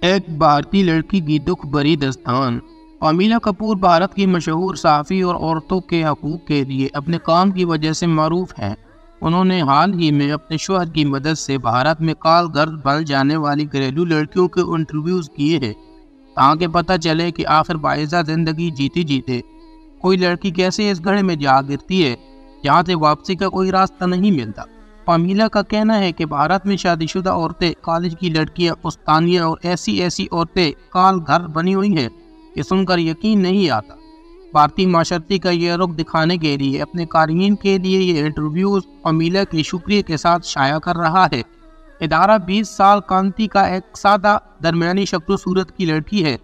ایک بھارتی لڑکی کی دکھ بھری داستان۔ امیلا کپور بھارت کی مشہور صحافی اور عورتوں کے حقوق کے لیے اپنے کام کی وجہ سے معروف ہیں۔ انہوں نے حال ہی میں اپنے شوہر کی مدد سے بھارت میں کال گرل بن جانے والی گھریلو لڑکیوں کے انٹرویوز کیے ہیں تاکہ پتہ چلے کہ آخر باعثہ زندگی جیتے جیتے کوئی لڑکی کیسے اس گڑھے میں جا گرتی ہے جہاں سے واپسی کا کوئی راستہ نہیں ملتا۔ امیلا کا کہنا ہے کہ بھارت میں شادی شدہ عورتیں، کالج کی لڑکیاں، استانیہ اور ایسی عورتیں کال گھر بنی ہوئی ہیں کہ سن کر یقین نہیں آتا۔ بھارتی معاشرتی کا یہ رخ دکھانے کے لیے اپنے قارئین کے لیے یہ انٹرویوز امیلا کے شکریہ کے ساتھ شائع کر رہا ہے۔ ادارہ 20 سال کانتی کا ایک سادہ درمیانی شکل و صورت کی لڑکی ہے۔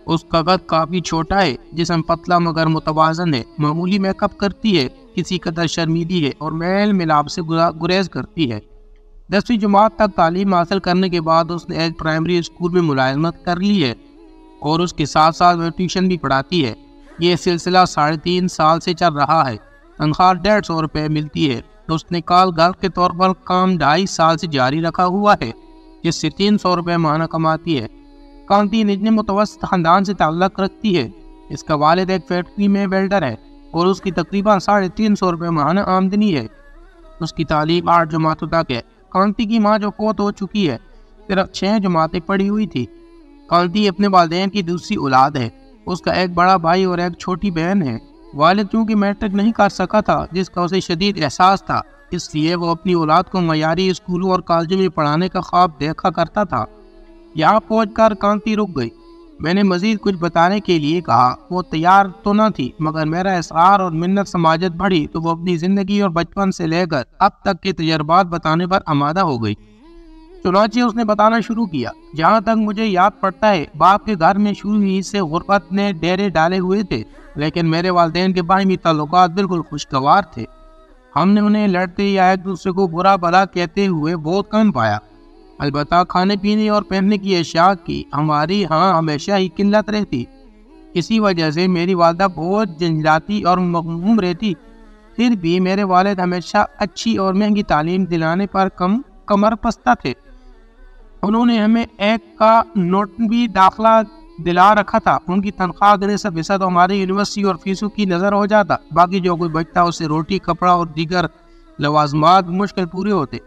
اس کا قد کافی چھوٹا ہے، جسم پتلا مگر متوازن ہے، معمولی میک اپ کرتی ہے، کسی قدر شرمیلی ہے اور میل ملاپ سے گریز کرتی ہے۔ 10ویں جماعت تک تعلیم حاصل کرنے کے بعد اس نے ایک پرائمری اسکول میں ملازمت کر لی ہے اور اس کے ساتھ ساتھ وہ ٹیوشن بھی پڑھاتی ہے۔ یہ سلسلہ 3.5 سال سے چل رہا ہے۔ تنخواہ 150 روپے ملتی ہے۔ اس نے کال گرل کے طور پر کام 2.5 سال سے جاری رکھا ہوا ہے، جس سے 300 روپے ماہانہ کماتی ہے۔ کانتی نجم متوسط خاندان سے تعلق رکھتی ہے۔ اس کا والد ایک فیکٹری میں ویلڈر ہے اور اس کی تقریباً 350 روپے ماہانہ آمدنی ہے۔ اس کی تعلیم 8 جماعتوں تک ہے۔ کانتی کی ماں جو فوت ہو چکی ہے، صرف 6 جماعتیں پڑھی ہوئی تھی۔ کانتی اپنے والدین کی دوسری اولاد ہے۔ اس کا ایک بڑا بھائی اور ایک چھوٹی بہن ہے۔ والد چونکہ میٹرک نہیں کر سکا تھا، جس کا اسے شدید احساس تھا، اس لیے وہ اپنی اولاد کو معیاری اسکولوں اور کالجوں میں پڑھانے کا خواب دیکھا کرتا تھا۔ یہاں پہنچ کر کانتی رک گئی۔ میں نے مزید کچھ بتانے کے لیے کہا۔ وہ تیار تو نہ تھی، مگر میرا اصرار اور منت سماجت بڑھی تو وہ اپنی زندگی اور بچپن سے لے کر اب تک کے تجربات بتانے پر آمادہ ہو گئی۔ چنانچہ اس نے بتانا شروع کیا۔ جہاں تک مجھے یاد پڑتا ہے، باپ کے گھر میں شروع ہی سے غربت نے ڈیرے ڈالے ہوئے تھے، لیکن میرے والدین کے باہمی تعلقات بالکل خوشگوار تھے۔ ہم نے انہیں لڑتے یا ایک دوسرے کو برا بھلا کہتے ہوئے بہت کم پایا۔ البتہ کھانے پینے اور پہننے کی اشیاء کی ہماری ہاں ہمیشہ ہی قلت رہتی۔ اسی وجہ سے میری والدہ بہت جنجاتی اور مغموم رہتی۔ پھر بھی میرے والد ہمیشہ اچھی اور مہنگی تعلیم دلانے پر کمر بستہ تھے۔ انہوں نے ہمیں ایک کا نوٹ بھی داخلہ دلا رکھا تھا۔ ان کی تنخواہ کا 90% ہماری یونیورسٹی اور فیسوں کی نظر ہو جاتا، باقی جو کوئی بچتا اس سے روٹی، کپڑا اور دیگر لوازمات مشکل پورے ہوتے۔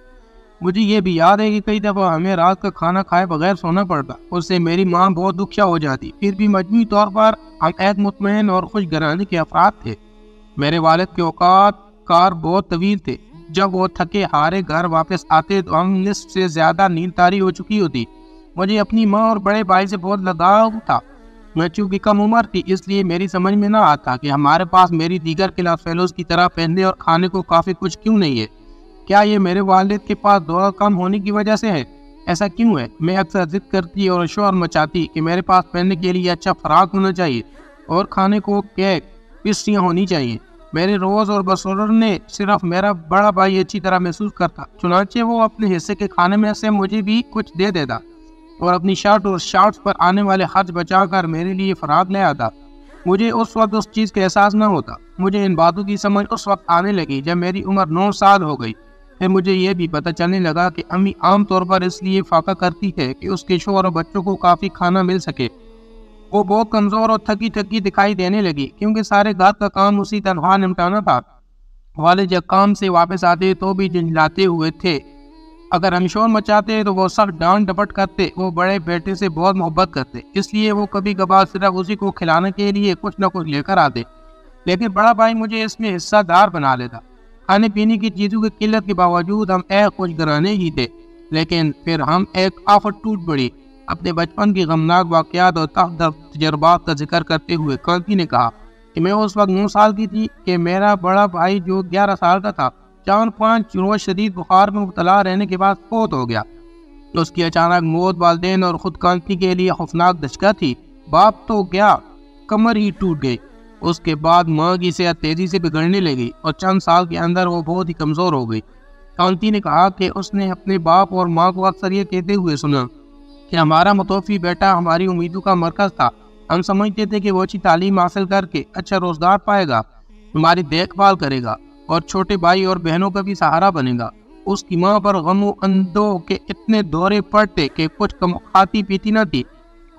مجھے یہ بھی یاد ہے کہ کئی دفعہ ہمیں رات کا کھانا کھائے بغیر سونا پڑتا۔ اس سے میری ماں بہت دکھیا ہو جاتی۔ پھر بھی مجموعی طور پر ہم ایک مطمئن اور خوش گھرانے کے افراد تھے۔ میرے والد کے اوقات کار بہت طویل تھے۔ جب وہ تھکے ہارے گھر واپس آتے تو ہم نصف سے زیادہ نیند طاری ہو چکی ہوتی۔ مجھے اپنی ماں اور بڑے بھائی سے بہت لگاؤ تھا۔ میں چونکہ کم عمر تھی، اس لیے میری سمجھ میں نہ آتا کہ ہمارے پاس میری دیگر کلاس فیلوز کی طرح پہننے اور کھانے کو کافی کچھ کیوں نہیں ہے۔ کیا یہ میرے والد کے پاس دولت کم ہونے کی وجہ سے ہے؟ ایسا کیوں ہے؟ میں اکثر ضد کرتی اور شور مچاتی کہ میرے پاس پہننے کے لیے اچھا فراق ہونا چاہیے اور کھانے کو کیک پسٹریاں ہونی چاہیے۔ میرے روز اور بسورر نے صرف میرا بڑا بھائی اچھی طرح محسوس کرتا، چنانچہ وہ اپنے حصے کے کھانے میں سے مجھے بھی کچھ دے دیتا اور اپنی شرٹ اور شارٹس پر آنے والے خرچ بچا کر میرے لیے فراق لے آتا۔ مجھے اس وقت اس چیز کا احساس نہ ہوتا۔ مجھے ان باتوں کی سمجھ اس وقت آنے لگی جب میری عمر 9 سال ہو گئی۔ پھر مجھے یہ بھی پتہ چلنے لگا کہ امی عام طور پر اس لیے فاقہ کرتی ہے کہ اس کے شوہر اور بچوں کو کافی کھانا مل سکے۔ وہ بہت کمزور اور تھکی دکھائی دینے لگی، کیونکہ سارے گھر کا کام اسی تنہا نمٹانا تھا۔ والد جب کام سے واپس آتے تو بھی جھنجھلاتے ہوئے تھے۔ اگر ہم شور مچاتے تو وہ سخت ڈانٹ ڈپٹ کرتے۔ وہ بڑے بیٹے سے بہت محبت کرتے، اس لیے وہ کبھی کبھار صرف اسی کو کھلانے کے لیے کچھ نہ کچھ لے کر آتے، لیکن بڑا بھائی مجھے اس میں حصہ دار بنا لیتا۔ کھانے پینے کی چیزوں کی قلت کے باوجود ہم ایک خوش گھرانے ہی تھے، لیکن پھر ہم ایک آفت ٹوٹ پڑی۔ اپنے بچپن کی غمناک واقعات اور تجربات کا ذکر کرتے ہوئے کانتی نے کہا کہ میں اس وقت 9 سال کی تھی کہ میرا بڑا بھائی جو 11 سال کا تھا 4-5 روز شدید بخار میں مبتلا رہنے کے بعد فوت ہو گیا۔ اس کی اچانک موت والدین اور خود کانتی کے لیے خوفناک دھچکا تھی۔ باپ تو گیا، کمر ہی ٹوٹ گئی۔ اس کے بعد ماں کی صحت تیزی سے بگڑنے لگی اور چند سال کے اندر وہ بہت ہی کمزور ہو گئی۔ کانتی نے کہا کہ اس نے اپنے باپ اور ماں کو اکثر یہ کہتے ہوئے سنا کہ ہمارا متوفی بیٹا ہماری امیدوں کا مرکز تھا۔ ہم سمجھتے تھے کہ وہ اچھی تعلیم حاصل کر کے اچھا روزگار پائے گا، ہماری دیکھ بھال کرے گا اور چھوٹے بھائی اور بہنوں کا بھی سہارا بنے گا۔ اس کی ماں پر غم و اندوہ کے اتنے دورے پڑتے کہ کچھ کم کھاتی پیتی نہ تھی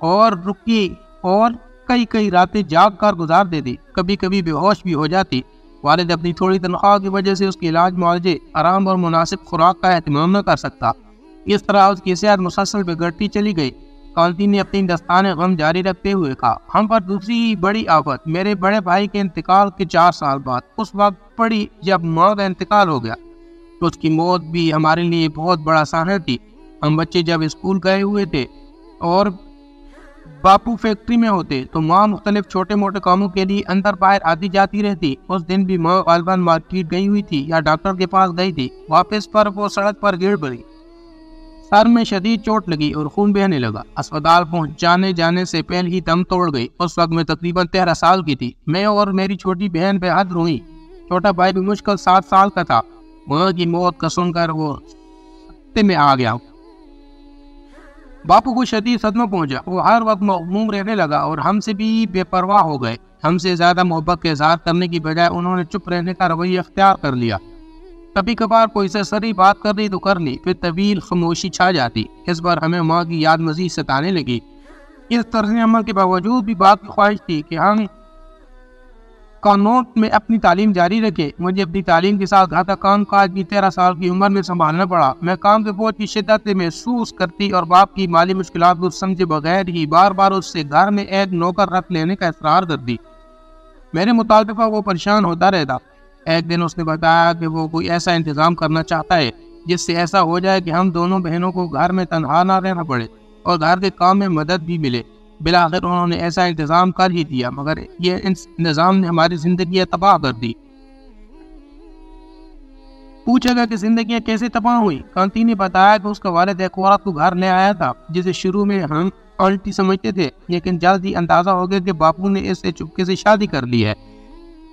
اور رکی اور کئی راتیں جاگ کر گزار دیتی، کبھی کبھی بے ہوش بھی ہو جاتی۔ والد اپنی تھوڑی تنخواہ کی وجہ سے اس کے علاج معالجے، آرام اور مناسب خوراک کا اہتمام نہ کر سکتا۔ اس طرح اس کی صحت مسلسل بگڑتی چلی گئی۔ کانتی نے اپنی داستان غم جاری رکھتے ہوئے کہا، ہم پر دوسری بڑی آفت میرے بڑے بھائی کے انتقال کے 4 سال بعد اس وقت پڑی جب ماں کا انتقال ہو گیا۔ تو اس کی موت بھی ہمارے لیے بہت بڑا سہارا تھی۔ ہم بچے جب اسکول گئے ہوئے تھے اور باپو فیکٹری میں ہوتے تو ماں مختلف چھوٹے موٹے کاموں کے لیے اندر باہر آتی جاتی رہتی۔ اس دن بھی ماں غالباً مارکیٹ گئی ہوئی تھی یا ڈاکٹر کے پاس گئی تھی۔ واپس پر وہ سڑک پر گر پڑی، سر میں شدید چوٹ لگی اور خون بہنے لگا۔ اسپتال پہنچانے جانے سے پہلے ہی دم توڑ گئی۔ اس وقت میں تقریباً 13 سال کی تھی۔ میں اور میری چھوٹی بہن بے حد روئی۔ چھوٹا بھائی بھی مشکل 7 سال کا تھا۔ ماں کی موت کا سن کر وہ سکتے میں آ گیا۔ باپو کو شدید صدمہ پہنچا۔ وہ ہر وقت مغموم رہنے لگا اور ہم سے بھی بے پرواہ ہو گئے۔ ہم سے زیادہ محبت کا اظہار کرنے کی بجائے انہوں نے چپ رہنے کا رویہ اختیار کر لیا۔ کبھی کبھار کوئی سرسری بات کر لی تو کر لی، پھر طویل خاموشی چھا جاتی۔ اس بار ہمیں ماں کی یاد مزید ستانے لگی۔ اس طرز عمل کے باوجود بھی باپ کی خواہش تھی کہ ہم قانون میں اپنی تعلیم جاری رکھے۔ مجھے اپنی تعلیم کے ساتھ گھر کا کام کاج بھی 13 سال کی عمر میں سنبھالنا پڑا۔ میں کام کے بوجھ کی شدت محسوس کرتی اور باپ کی مالی مشکلات کو سمجھے بغیر ہی بار بار اس سے گھر میں ایک نوکر رکھ لینے کا اصرار کرتی۔ میرے مطالبے پر وہ پریشان ہوتا رہتا۔ ایک دن اس نے بتایا کہ وہ کوئی ایسا انتظام کرنا چاہتا ہے جس سے ایسا ہو جائے کہ ہم دونوں بہنوں کو گھر میں تنہا نہ رہنا پڑے اور گھر کے کام میں مدد بھی ملے۔ بالآخر انہوں نے ایسا انتظام کر ہی دیا، مگر یہ نظام نے ہماری زندگیاں تباہ کر دی۔ پوچھا گیا کہ زندگیاں کیسے تباہ ہوئی؟ کانتی نے بتایا کہ اس کا والد ایک عورت کو گھر لے آیا تھا جسے شروع میں ہم آنٹی سمجھتے تھے، لیکن جلد ہی اندازہ ہو گیا کہ باپو نے اس سے چپکے سے شادی کر لی ہے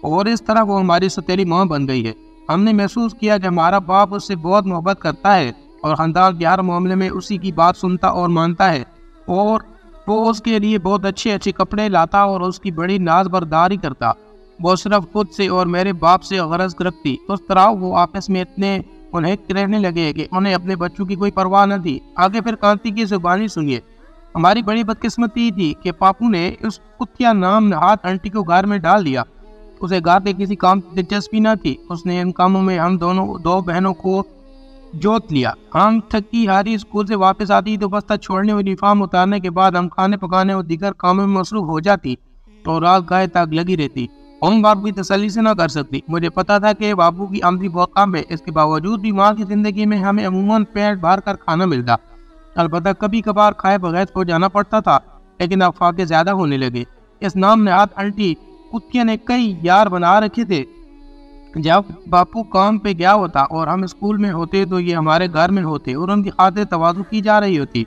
اور اس طرح وہ ہماری سوتیلی ماں بن گئی ہے۔ ہم نے محسوس کیا کہ ہمارا باپ اس سے بہت محبت کرتا ہے اور خاندان کے ہر معاملے میں اسی کی بات سنتا اور مانتا ہے، اور وہ اس کے لیے بہت اچھے کپڑے لاتا اور اس کی بڑی ناز برداری کرتا۔ وہ صرف خود سے اور میرے باپ سے غرض رکھتی۔ اس طرح وہ آپس میں اتنے منہک رہنے لگے کہ انہیں اپنے بچوں کی کوئی پرواہ نہ تھی۔ آگے پھر کانتی کی زبانی سنیے۔ ہماری بڑی بدقسمتی تھی کہ باپو نے اس کتیا نام نہاد آنٹی کو گھر میں ڈال دیا۔ اسے گھر کے کسی کام کی دلچسپی نہ تھی۔ اس نے ان کاموں میں ہم دو بہنوں کو جوت لیا۔ ہم تھکی ہاری اسکول سے واپس آتی تو بستہ چھوڑنے اور یونیفارم اتارنے کے بعد ہم کھانے پکانے اور دیگر کاموں میں مصروف ہو جاتی اور رات گاہ تک لگی رہتی۔ ہوم ورک بھی تسلی سے نہ کر سکتی۔ مجھے پتا تھا کہ باپو کی آمدنی بہت کم ہے، اس کے باوجود بھی ماں کی زندگی میں ہمیں عموماً پیٹ بھر کر کھانا ملتا۔ البتہ کبھی کبھار کھائے بغیر سو جانا پڑتا تھا، لیکن اب فاقے زیادہ ہونے لگے۔ اس نام نہاد آنٹی کتیا نے کئی یار بنا رکھے تھے۔ جب باپو کام پہ گیا ہوتا اور ہم اسکول میں ہوتے تو یہ ہمارے گھر میں ہوتے اور ان کی خاطر تواضع کی جا رہی ہوتی۔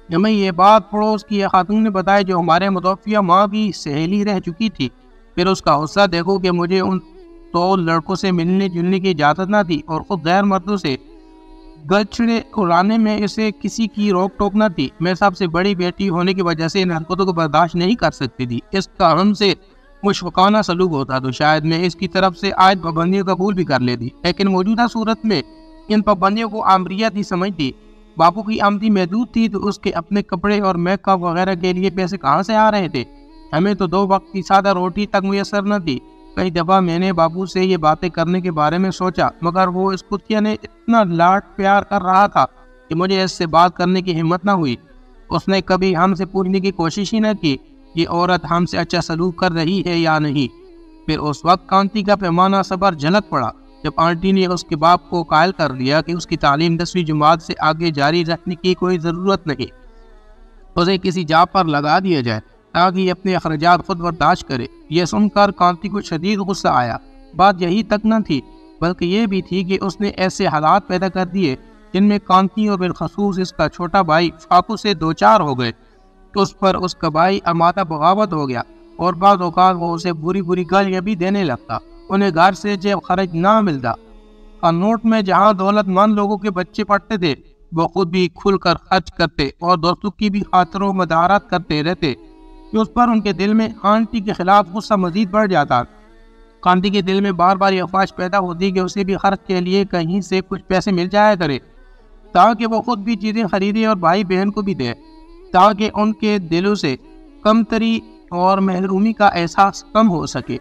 ہمیں یہ بات پڑوس کی ایک خاتون نے بتائی جو ہمارے متوفیہ ماں کی سہیلی رہ چکی تھی۔ پھر اس کا غصہ دیکھو کہ مجھے ان 2 لڑکوں سے ملنے جلنے کی اجازت نہ تھی اور خود غیر مردوں سے گچھڑے اڑانے میں اسے کسی کی روک ٹوک نہ تھی۔ میں سب سے بڑی بیٹی ہونے کی وجہ سے ان حرکتوں کو برداشت نہیں کر سکتی تھی۔ اس کا ہم سے مشفقانہ سلوک ہوتا تو شاید میں اس کی طرف سے عائد پابندیوں قبول بھی کر لیتی، لیکن موجودہ صورت میں ان پابندیوں کو آمریت ہی سمجھتی۔ باپو کی آمدنی محدود تھی تو اس کے اپنے کپڑے اور میک اپ وغیرہ کے لیے پیسے کہاں سے آ رہے تھے؟ ہمیں تو 2 وقت کی سادہ روٹی تک میسر نہ تھی۔ کئی دفعہ میں نے باپو سے یہ باتیں کرنے کے بارے میں سوچا، مگر وہ اس کتیا نے اتنا لاڈ پیار کر رہا تھا کہ مجھے اس سے بات کرنے کی ہمت نہ ہوئی۔ اس نے کبھی ہم سے پوچھنے کی کوشش ہی نہ کی یہ عورت ہم سے اچھا سلوک کر رہی ہے یا نہیں۔ پھر اس وقت کانتی کا پیمانہ صبر جھلک پڑا جب آنٹی نے اس کے باپ کو قائل کر دیا کہ اس کی تعلیم 10ویں جماعت سے آگے جاری رکھنے کی کوئی ضرورت نہیں، اسے کسی جاب پر لگا دیا جائے تاکہ یہ اپنے اخراجات خود برداشت کرے۔ یہ سن کر کانتی کو شدید غصہ آیا۔ بات یہی تک نہ تھی بلکہ یہ بھی تھی کہ اس نے ایسے حالات پیدا کر دیے جن میں کانتی اور بالخصوص اس کا چھوٹا بھائی فاقو سے 2 چار ہو گئے۔ اس پر اس کا بھائی آمادہ بغاوت ہو گیا اور بعض اوقات وہ اسے بری گالیاں بھی دینے لگتا۔ انہیں گھر سے جیب خرچ نہ ملتا۔ نوٹ میں جہاں دولت مند لوگوں کے بچے پڑھتے تھے وہ خود بھی کھل کر خرچ کرتے اور دوستوں کی بھی خاطر و مدارات کرتے رہتے۔ اس پر ان کے دل میں آنٹی کے خلاف غصہ مزید بڑھ جاتا۔ قاضی کے دل میں بار بار یہ خواہش پیدا ہوتی کہ اسے بھی خرچ کے لیے کہیں سے کچھ پیسے مل جایا کرے، تاکہ وہ خود بھی چیزیں خریدے اور بھائی بہن کو بھی دے، تاکہ ان کے دلوں سے کمتری اور محرومی کا احساس کم ہو سکے۔